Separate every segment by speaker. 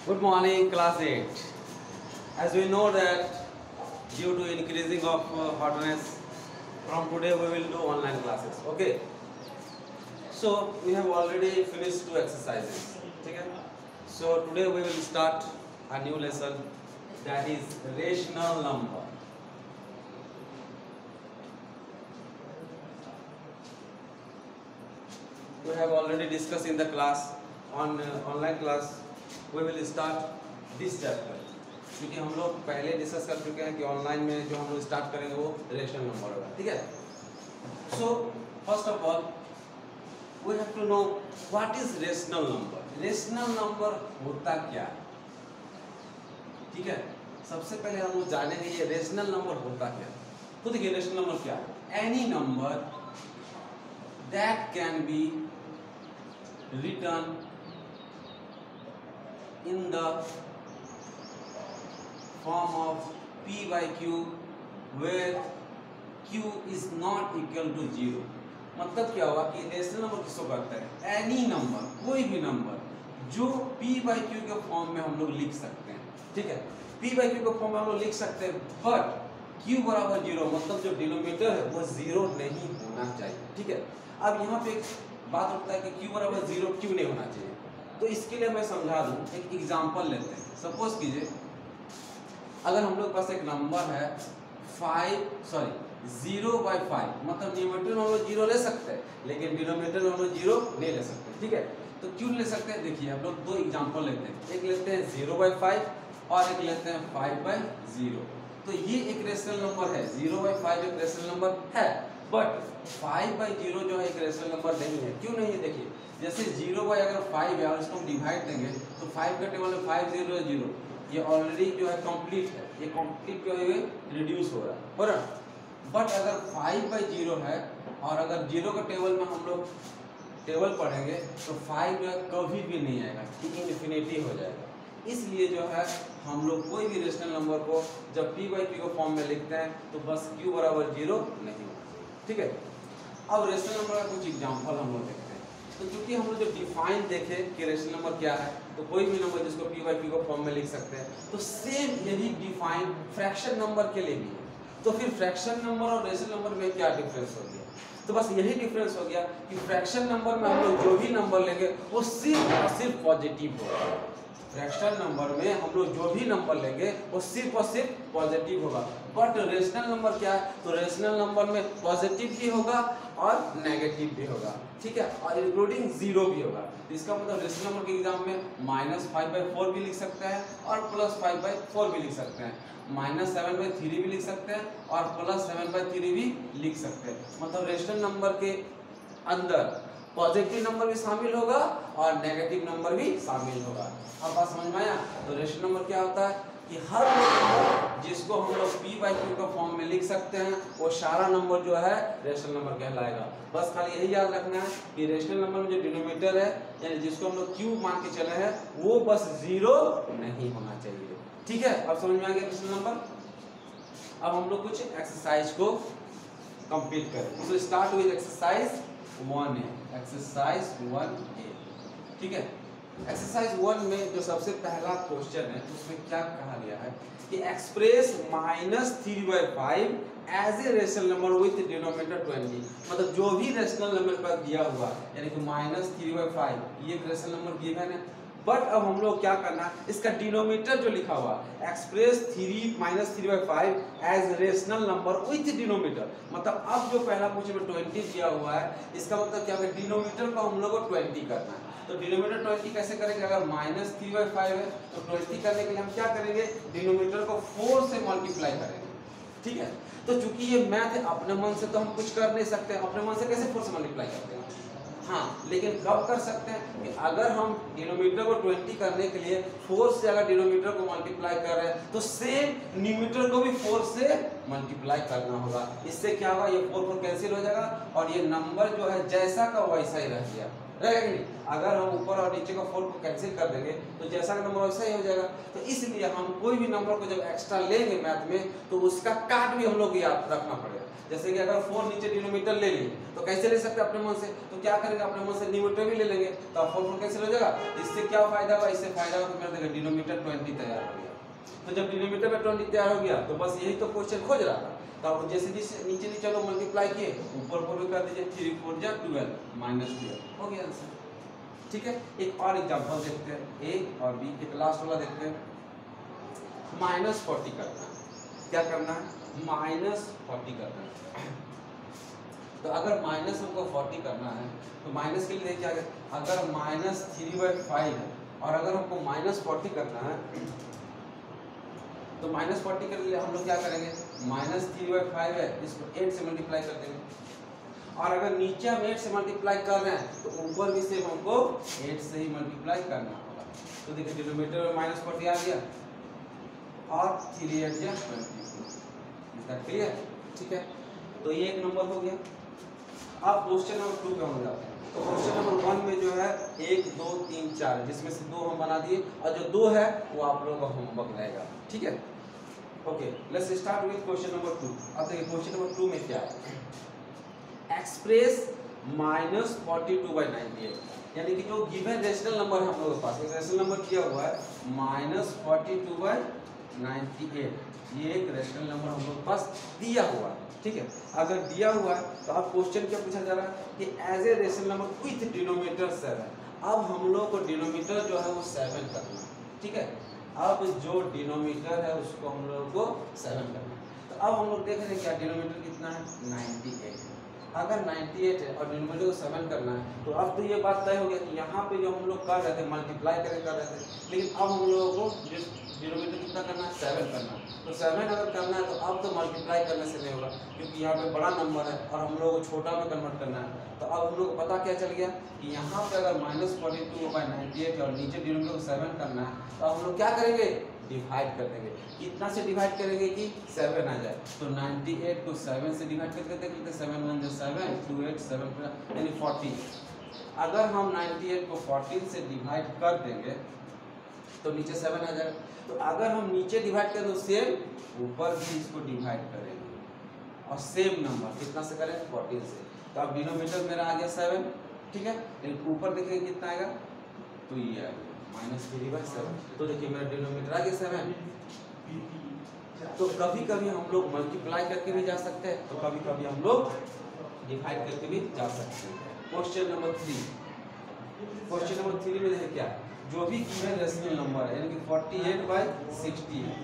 Speaker 1: Good morning, class 8. As we know that due to increasing of hotness, from today we will do online classes. Okay. So we have already finished 2 exercises. Okay. So today we will start a new lesson, that is rational number. We have already discussed in the class on online class. We will start this chapter क्योंकि हम लोग पहले discuss कर चुके हैं कि online में जो हम लोग स्टार्ट करेंगे वो रेशनल नंबर होगा, ठीक है। So first of all we have to know what is rational number. Rational number होता क्या है, ठीक है। सबसे पहले हम लोग जानेंगे ये रेशनल नंबर होता क्या है। तो देखिए रेशनल नंबर क्या है। Any number that can be return in the form of p by q where q is not equal to 0। मतलब क्या हुआ कि रेशनल नंबर किसको कहते हैं, एनी नंबर, कोई भी नंबर जो p by q के फॉर्म में हम लोग लिख सकते हैं, ठीक है। p by q के फॉर्म में हम लोग लिख सकते हैं, बट q बराबर 0, मतलब जो डिनोमिनेटर है वो 0 नहीं होना चाहिए, ठीक है। अब यहाँ पे एक बात उठता है कि q बराबर 0 क्यों नहीं होना चाहिए। तो इसके लिए मैं समझा दूं, एक एग्जांपल लेते हैं। सपोज कीजिए अगर हम लोग पास एक नंबर है 0/5, मतलब न्यूमरेटर में हम लोग 0 ले सकते हैं लेकिन डिनोमिनेटर में हम लोग 0 नहीं ले सकते, ठीक है। तो क्यों ले सकते हैं, देखिए हम लोग 2 एग्जांपल लेते हैं। एक लेते हैं 0/5 और एक लेते हैं 5/0। तो ये एक रेशनल नंबर है, 0/5 एक रेशनल नंबर है, बट 5/0 जो है एक रेशनल नंबर नहीं है। क्यों नहीं है, देखिए जैसे 0/5 है और इसको हम डिवाइड देंगे तो 5 का टेबल में 5 0 0, ये ऑलरेडी जो है कंप्लीट है, ये कंप्लीट जो है रिड्यूस हो रहा है। बट अगर 5/0 है और अगर 0 का टेबल में हम लोग टेबल पढ़ेंगे तो 5 जो है कभी भी नहीं आएगा, ठीक है, इन्फिनिटी हो जाएगा। इसलिए जो है हम लोग कोई भी रेशनल नंबर को जब p by q के फॉर्म में लिखते हैं तो बस q बराबर 0 नहीं होगा, ठीक है। अब रेशनल नंबर का कुछ एग्जांपल हम लोग देखते हैं। तो क्योंकि हम लोग जो डिफाइन देखे कि रेशनल नंबर क्या है, तो कोई भी नंबर जिसको p by q के फॉर्म में लिख सकते हैं, तो सेम यही डिफाइन फ्रैक्शन नंबर के लिए भी है। तो फिर फ्रैक्शन नंबर और रेशनल नंबर में क्या डिफरेंस हो गया, तो बस यही डिफरेंस हो गया कि फ्रैक्शन नंबर में हम लोग जो भी नंबर लेंगे वो सिर्फ और सिर्फ पॉजिटिव होगा। फ्रैक्शन नंबर में हम लोग जो भी नंबर लेंगे वो सिर्फ और सिर्फ पॉजिटिव होगा। बट रेशनल नंबर क्या है, तो रेशनल नंबर में पॉजिटिव भी होगा और नेगेटिव भी होगा, ठीक है, और इंक्लूडिंग 0 भी होगा। इसका मतलब रेशनल नंबर के एग्जाम में -5/4 भी लिख सकते हैं और +5/4 भी लिख सकते हैं, -7/3 भी लिख सकते हैं और +7/3 भी लिख सकते हैं। मतलब रेशनल नंबर के अंदर पॉजिटिव नंबर भी शामिल होगा और नेगेटिव नंबर भी शामिल होगा। अब बात समझ में आया। तो रेशनल नंबर क्या होता है कि हर नंबर जिसको हम लोग p by q का फॉर्म में लिख सकते हैं वो सारा नंबर जो है रेशनल नंबर कहलाएगा। बस खाली यही याद रखना है कि रेशनल नंबर में जो डिनोमिनेटर है यानी जिसको हम लोग q मान के चले हैं वो बस 0 नहीं होना चाहिए, ठीक है। अब समझ में आ गया रेशनल नंबर। अब हम लोग कुछ एक्सरसाइज को कंप्लीट करें। So start with exercise 1A। Exercise 1A, ठीक है। एक्सरसाइज 1 में जो सबसे पहला क्वेश्चन है उसमें क्या कहा गया है कि express -3/5 as a rational number with denominator 20। मतलब जो भी रेशनल नंबर पर दिया हुआ यानी कि -3/5 ये एक रेशनल नंबर गिवन है, बट अब हम लोग क्या करना, इसका डिनोमिनेटर जो लिखा हुआ express -3/5 as rational number with denominator. मतलब अब जो पहला क्वेश्चन में 20 दिया हुआ है इसका मतलब क्या है, डिनोमिनेटर को हम लोग को 20 करना है। तो डिनोमिनेटर 20 कैसे करेंगे, अगर -3/5 है तो 20 करने के लिए हम क्या करेंगे, डिनोमिनेटर को 4 से मल्टीप्लाई करेंगे, ठीक है। तो चूंकि ये मैथ है अपने मन से तो हम कुछ कर नहीं सकते, अपने मन से कैसे 4 से मल्टीप्लाई करते हैं, हाँ, लेकिन कब कर सकते हैं कि अगर हम डिनोमिनेटर को 20 करने के लिए 4 से अगर डिनोमिनेटर को मल्टीप्लाई कर रहे हैं तो सेम न्यूमरेटर को भी 4 से मल्टीप्लाई करना होगा। इससे क्या होगा, ये 4 कैंसिल हो जाएगा और ये नंबर जो है जैसा का वैसा ही रह गया, रहेगा कि नहीं। अगर हम ऊपर और नीचे का 4 को कैंसिल कर देंगे तो जैसा का नंबर वैसा ही हो जाएगा। तो इसलिए हम कोई भी नंबर को जब एक्स्ट्रा लेंगे मैथ में तो उसका काट भी हम लोग याद रखना पड़ेगा। जैसे कि अगर 4 नीचे डिनोमिनेटर ले लिए तो कैसे ले सकते हैं अपने मन से, तो क्या करेंगे अपने मन से न्यूमरेटर भी ले लेंगे, तो अब 4 कैंसिल हो जाएगा। इससे क्या फायदा होगा, इससे फायदा होगा तो मेरा देखिए डिनोमिनेटर 20 तैयार हो गया। तो जब डिनोमिनेटर में 20 तैयार हो गया तो बस यही तो क्वेश्चन खोज रहा था। तो अब जैसे नीचे नीचे लोग मल्टीप्लाई किए ऊपर ऊपर कर दीजिए, 3 4 जा 12 -12 हो गया आंसर। ठीक है, एक और एग्जांपल देखते हैं, ए और बी, एक लास्ट वाला देखते हैं। -40 करना है, क्या करना है, -40 करना है। तो अगर माइनस हमको 40 करना है तो माइनस के लिए देखिए आगे, अगर -3/5 है और अगर हमको -40 करना है तो -40 के लिए हम लोग क्या करेंगे, -3/5 है इसको 8 से मल्टीप्लाई कर देंगे, और अगर नीचे हम 8 से मल्टीप्लाई कर रहे हैं तो ऊपर भी से हमको 8 से ही मल्टीप्लाई करना होगा। तो देखिए डिनोमिनेटर में -40 आ गया और 3 8 जा 24, इसका क्लियर। ठीक है, तो ये एक नंबर हो गया। अब क्वेश्चन नंबर 2 पे हम जाते हैं। तो क्वेश्चन नंबर 1 में जो है 1 2 3 4 है, जिसमें से 2 हम बना दिए और जो 2 है वो आप लोगों का होमवर्क रहेगा। ठीक है, okay, let's start with question number 2। अब देखिए क्वेश्चन नंबर 2 में क्या है, एक्सप्रेस -42/98, यानी कि जो गिवन रेशनल नंबर है हम लोगों के पास, एक रेशनल नंबर दिया हुआ है -42/98, ये एक रेशनल नंबर हम लोग के पास दिया हुआ है। ठीक है, अगर दिया हुआ है तो अब क्वेश्चन क्या पूछा जा रहा है कि as a rational number with denominator 7, अब हम लोग को डिनोमिनेटर जो है वो 7 करना है। ठीक है, अब जो डिनोमिनेटर है उसको हम लोग को 7 करना है। तो अब हम लोग देख रहे हैं क्या डिनोमिनेटर कितना है, 98। अगर 98 है और डिनोमिनेटर को 7 करना है तो अब तो ये बात तय हो गया कि यहाँ पे जो हम लोग कर रहे थे मल्टीप्लाई कर रहे थे, लेकिन अब हम लोगों को डिनोमिनेटर कितना करना है, 7 करना है। तो 7 अगर करना है तो अब तो मल्टीप्लाई करने से नहीं होगा, क्योंकि यहाँ पे बड़ा नंबर है और हम लोगों को छोटा में कन्वर्ट करना है। तो अब हम लोग को पता क्या चल गया कि यहाँ पे अगर -42/98 और नीचे डिनोमिनेटर को 7 करना है तो हम लोग क्या करेंगे, डिवाइड कर देंगे। कितना से डिवाइड करेंगे कि 7 आ जाए। तो 98 को 7 से डिवाइड करके देख लेते, 7 1 7 2 8 7 यानी 14। अगर हम 98 को 14 से डिवाइड कर देंगे तो नीचे 7 आ जाएगा। तो अगर हम नीचे डिवाइड करें तो सेम ऊपर भी इसको डिवाइड करेंगे और सेम नंबर कितना से करेंगे, 14 से। तो अब डिनोमिनेटर मेरा आ गया 7। ठीक है, लेकिन ऊपर देखेंगे कितना आएगा, तो ये आएगा -3/7। तो देखिए मेरा डिनोमिनेटर आ गया 7। तो कभी कभी हम लोग मल्टीप्लाई करके भी जा सकते हैं, तो कभी कभी हम लोग डिवाइड करके भी जा सकते हैं। क्वेश्चन नंबर 3, क्वेश्चन नंबर 3 में देखिए क्या, जो भी गिवन रेशनल नंबर है यानी कि 48/60 है,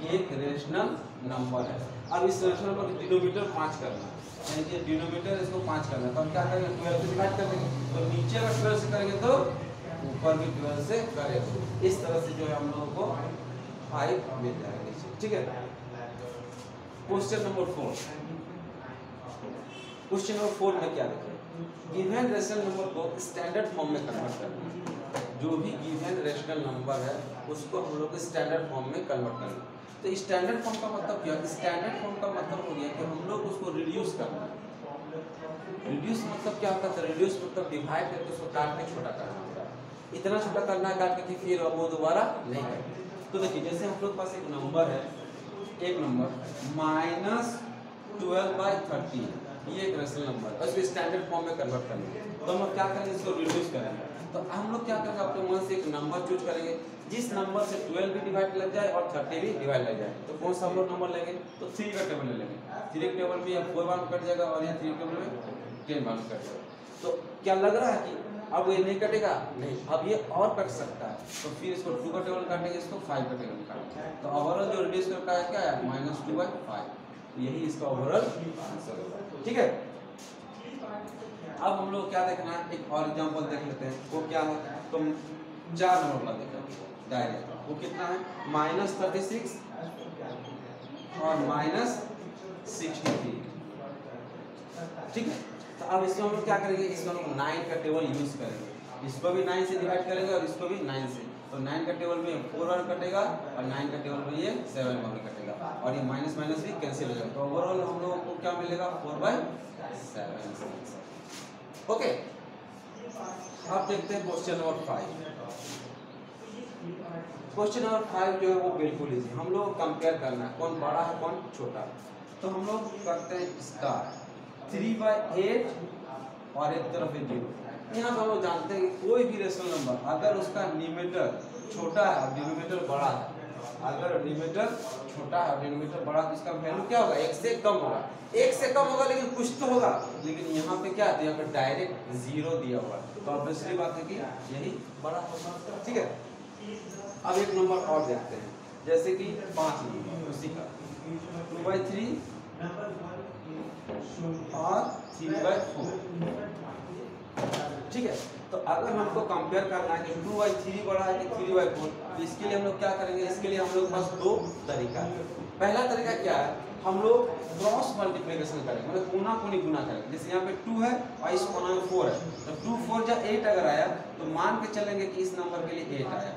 Speaker 1: ये एक रेशनल नंबर है। अब इस रेशनल नंबर का डिनोमिनेटर 5 करना है, यानी कि डिनोमिनेटर इसको 5 करना है। तो हम क्या करेंगे, 12 से डिवाइड कर देंगे। तो नीचे अगर 12 से करेंगे तो ऊपर भी 12 से करेंगे। इस तरह से जो है हम लोगों को 5 मिल जाएगा नीचे। ठीक है, क्वेश्चन नंबर 4, क्वेश्चन नंबर 4 में क्या देखिए, गिवन रेशनल नंबर को स्टैंडर्ड फॉर्म में कन्वर्ट करना है। जो भी गिवन रेशनल नंबर है उसको हम लोग स्टैंडर्ड फॉर्म में कन्वर्ट करना है। तो स्टैंडर्ड फॉर्म का मतलब क्या है, स्टैंडर्ड फॉर्म का मतलब हो गया कि हम लोग उसको रिड्यूस करना है। रिड्यूस मतलब क्या होता है, रिड्यूस मतलब डिवाइड करके उसको काट के छोटा करना होता है। इतना छोटा करना है काट के फिर वो दोबारा नहीं करना। तो देखिए जैसे हम लोग के पास एक नंबर है, एक नंबर -12/30, ये एक रेशनल नंबर है, इसको स्टैंडर्ड फॉर्म में कन्वर्ट करना है। तो हम लोग क्या करेंगे, इसको रिड्यूस करेंगे। तो हम लोग क्या करेंगे, अपने मन से एक नंबर चूज करेंगे जिस नंबर से 12 भी डिवाइड लग जाए और 30 भी डिवाइड लग जाए। तो कौन सा हम लोग नंबर लेंगे, तो 3 का टेबल ले लेंगे। 3 के टेबल में ये 4 बार कट जाएगा और यहाँ 3 के टेबल में 10 बार कट जाएगा। तो क्या लग रहा है कि अब ये नहीं कटेगा, नहीं, अब ये और कट सकता है। तो फिर इसको 2 का टेबल काटेंगे, इसको 5 का टेबल काटेंगे। तो ओवरऑल जो रिड्यूस करता है क्या है, -2/5। यही इसका ओवरऑल आंसर होगा। ठीक है, अब हम लोग क्या देखना है, एक और एग्जांपल देख लेते हैं। वो क्या है, तो 4 नंबर वाला देखना डायरेक्ट। वो कितना है, -36 और -63। ठीक है, तो अब इसको हम लोग क्या करेंगे, इसको हम लोग 9 का टेबल यूज करेंगे। इसको भी 9 से डिवाइड करेंगे और इसको भी 9 से। तो 9 का टेबल में 4 बार कटेगा और 9 का टेबल में ये 7 बार कटेगा और ये माइनस माइनस भी कैंसिल हो जाएगा। तो ओवरऑल हम लोगों को क्या मिलेगा, 4/7। ओके, अब देखते हैं क्वेश्चन नंबर 5। क्वेश्चन नंबर 5 जो है वो बिल्कुल इजी। हम लोग कंपेयर करना है कौन बड़ा है कौन छोटा। तो हम लोग करते हैं इसका 3/8 और एक तरफ है 0। यहाँ पर हम लोग जानते हैं कि कोई भी रेशनल नंबर अगर उसका न्यूमरेटर छोटा है और डिनोमिनेटर बड़ा है, अगर न्यूमरेटर छोटा है और डिनोमिनेटर बड़ा, तो इसका वैल्यू क्या होगा? 1 से कम होगा। 1 से कम होगा लेकिन कुछ तो होगा, लेकिन यहाँ पे क्या है? यहाँ पे डायरेक्ट 0 दिया हुआ है, तो ऑब्वियसली बात है कि यही बड़ा होगा। ठीक है, अब एक नंबर और देखते हैं, जैसे कि 5 नंबर उसी का 2/3 और 3/4। ठीक है, तो अगर हमको कंपेयर करना है कि 2/3 बड़ा है कि 3/4, तो इसके लिए हम लोग क्या करेंगे? इसके लिए हम लोग के पास दो तरीका है। पहला तरीका क्या है? हम लोग क्रॉस मल्टीप्लिकेशन करेंगे, मतलब कोना कोनी गुना करेंगे। जैसे यहाँ पे 2 है और इस कोना में 4 है, तो 2 4 जा 8 अगर आया तो मान के चलेंगे कि इस नंबर के लिए 8 आया।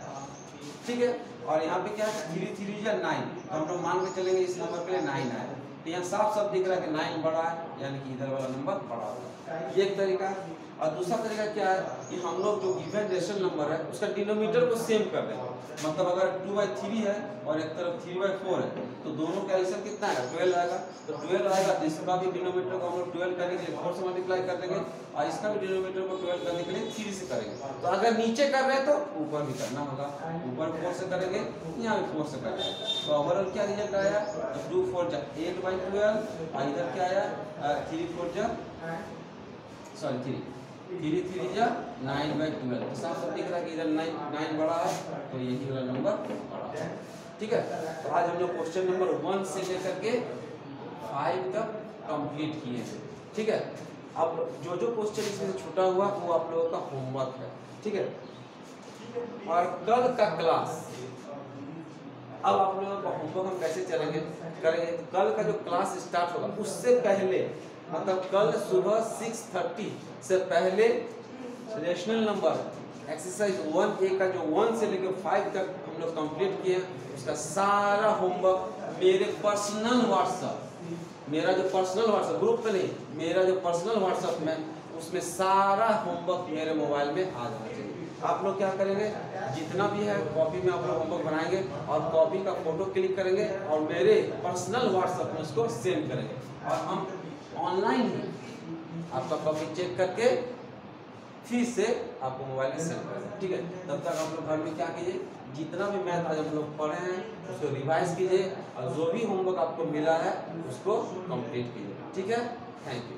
Speaker 1: ठीक है, और यहाँ पे क्या है? 3 3 जा 9, तो हम लोग मान के चलेंगे इस नंबर के लिए 9 आया। तो यहाँ साफ साफ दिख रहा है कि 9 बड़ा है, यानी कि इधर वाला नंबर बड़ा होगा। ये एक तरीका है। और दूसरा तरीका क्या है कि हम लोग जो गिवन रेशनल नंबर है उसका डिनोमिनेटर को सेम कर देंगे। मतलब अगर 2/3 है और एक तरफ 3/4 है, तो दोनों का एडिशन कितना है? 12 आएगा। तो 12 आएगा तो इसका भी डिनोमिनेटर को हम लोग 12 करने के लिए 4 से मल्टीप्लाई कर देंगे, और इसका भी डिनोमिनेटर को 12 करने के लिए 3 से करेंगे। तो अगर नीचे कर रहे हैं तो ऊपर भी करना होगा, ऊपर 4 से करेंगे, यहाँ भी 4 से करेंगे। तो ओवरऑल क्या रिजल्ट आया? 2 4 जा 8/12, और इधर क्या आया? 3 4 जा 3 3 जा 9/12। तो साफ साफ दिख रहा है कि इधर 9 बड़ा है, तो यही वाला नंबर बड़ा है। ठीक है, तो आज हम लोग क्वेश्चन नंबर 1 से लेकर के 5 तक कंप्लीट किए हैं। ठीक है, अब जो जो क्वेश्चन इसमें छूटा हुआ वो आप लोगों का होमवर्क है। ठीक है, और कल का क्लास, अब आप लोगों का होमवर्क हम कैसे करेंगे? कल का जो क्लास स्टार्ट होगा उससे पहले, मतलब कल सुबह 6:30 से पहले रेशनल नंबर एक्सरसाइज 1A का जो 1 से लेकर 5 तक हम लोग कंप्लीट किए, उसका सारा होमवर्क मेरे पर्सनल व्हाट्सएप, मेरा जो पर्सनल व्हाट्सएप ग्रुप पे नहीं, मेरा जो पर्सनल व्हाट्सएप में, उसमें सारा होमवर्क मेरे मोबाइल में आ जाना चाहिए। आप लोग क्या करेंगे? जितना भी है कॉपी में आप लोग होमवर्क बनाएंगे और कॉपी का फोटो क्लिक करेंगे और मेरे पर्सनल व्हाट्सएप में उसको सेंड करेंगे, और हम ऑनलाइन ही आपका कॉपी चेक करके फिर से आपको मोबाइल में सेंड करेंगे। ठीक है, तब तक आप लोग घर में क्या कीजिए? जितना भी मैथ आज हम लोग पढ़े हैं उसको रिवाइज कीजिए, और जो भी होमवर्क आपको मिला है उसको कंप्लीट कीजिए। ठीक है, थैंक यू।